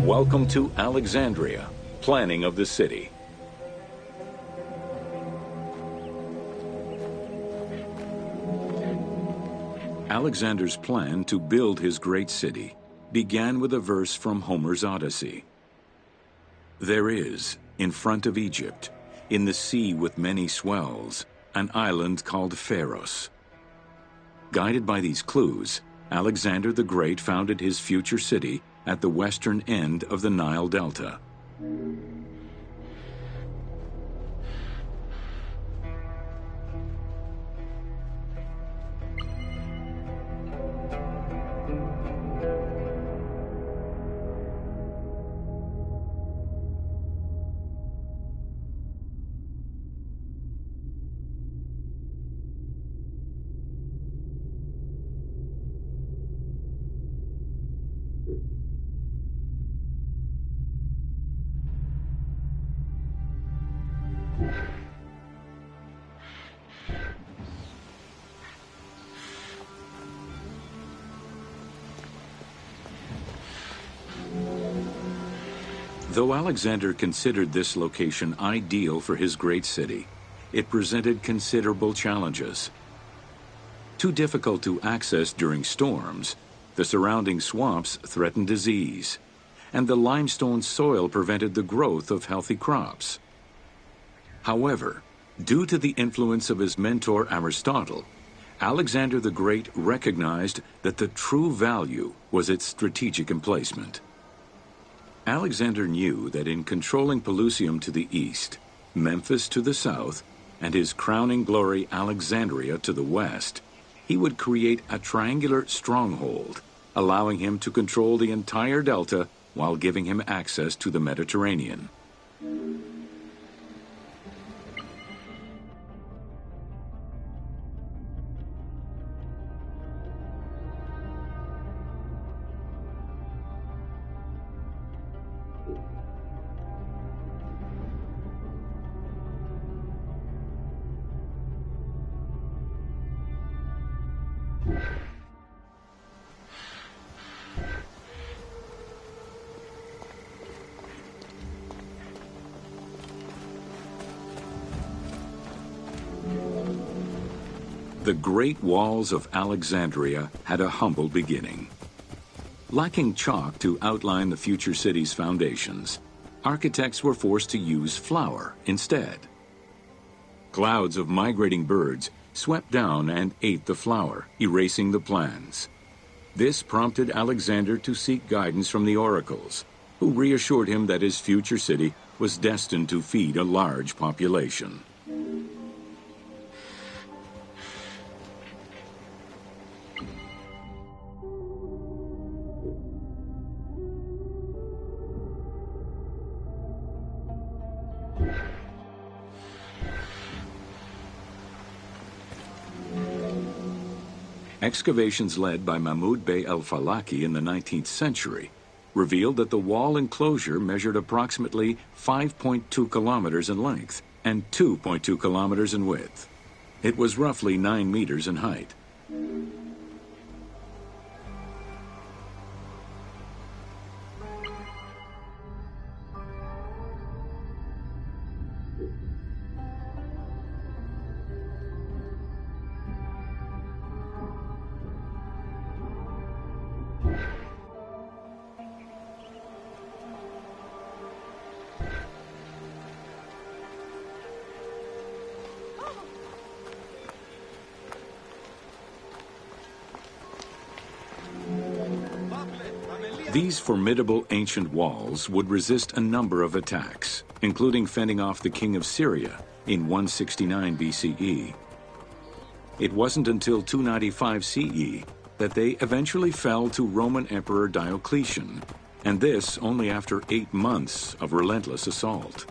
Welcome to Alexandria, planning of the city. Alexander's plan to build his great city began with a verse from Homer's Odyssey. There is, in front of Egypt, in the sea with many swells, an island called Pharos. Guided by these clues, Alexander the Great founded his future city at the western end of the Nile Delta. Though Alexander considered this location ideal for his great city, it presented considerable challenges. Too difficult to access during storms, the surrounding swamps threatened disease, and the limestone soil prevented the growth of healthy crops. However, due to the influence of his mentor Aristotle, Alexander the Great recognized that the true value was its strategic emplacement. Alexander knew that in controlling Pelusium to the east, Memphis to the south, and his crowning glory Alexandria to the west, he would create a triangular stronghold, allowing him to control the entire delta while giving him access to the Mediterranean. The great walls of Alexandria had a humble beginning. Lacking chalk to outline the future city's foundations, architects were forced to use flour instead. Clouds of migrating birds swept down and ate the flour, erasing the plans. This prompted Alexander to seek guidance from the oracles, who reassured him that his future city was destined to feed a large population. Excavations led by Mahmud Bey el-Falaki in the 19th century revealed that the wall enclosure measured approximately 5.2 kilometers in length and 2.2 kilometers in width. It was roughly 9 meters in height. These formidable ancient walls would resist a number of attacks, including fending off the king of Syria in 169 BCE. It wasn't until 295 CE that they eventually fell to Roman Emperor Diocletian, and this only after 8 months of relentless assault.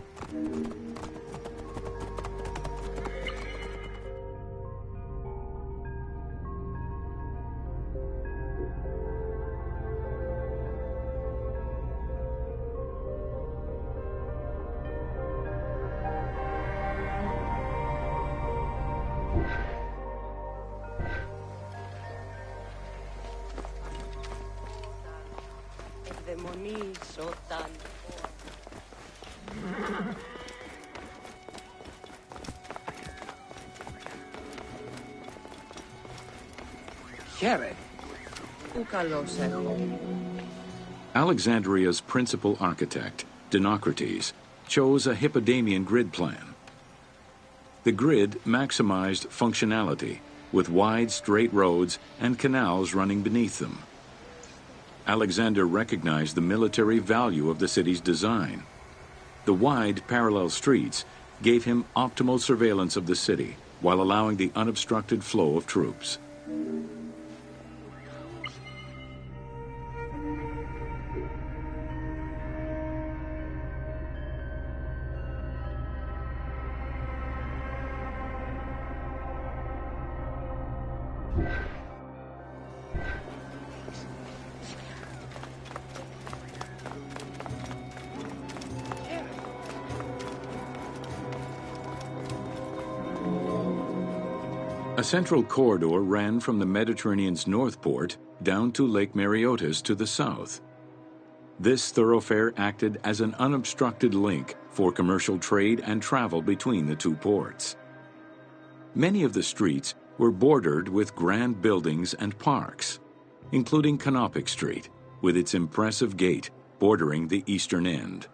Χαίρε. Alexandria's principal architect, Dinocrates, chose a Hippodamian grid plan. The grid maximized functionality, with wide, straight roads and canals running beneath them. Alexander recognized the military value of the city's design. The wide, parallel streets gave him optimal surveillance of the city, while allowing the unobstructed flow of troops. A central corridor ran from the Mediterranean's north port down to Lake Mareotis to the south. This thoroughfare acted as an unobstructed link for commercial trade and travel between the two ports. Many of the streets were bordered with grand buildings and parks, including Canopic Street, with its impressive gate bordering the eastern end.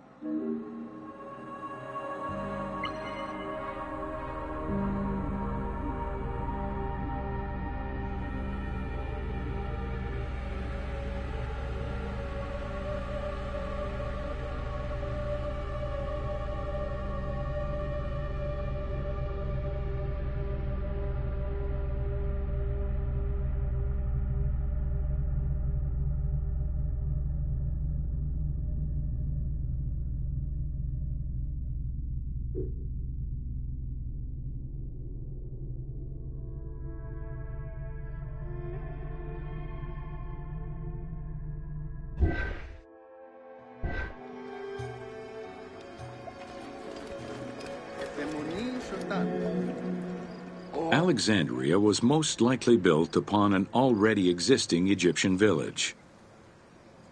Alexandria was most likely built upon an already existing Egyptian village.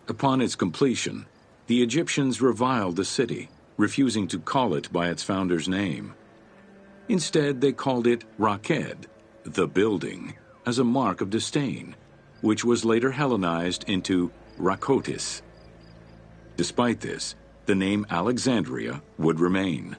Upon its completion, the Egyptians reviled the city, refusing to call it by its founder's name. Instead, they called it Raked, the building, as a mark of disdain, which was later Hellenized into Rakotis. Despite this, the name Alexandria would remain.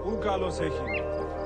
Πού καλώς έχει.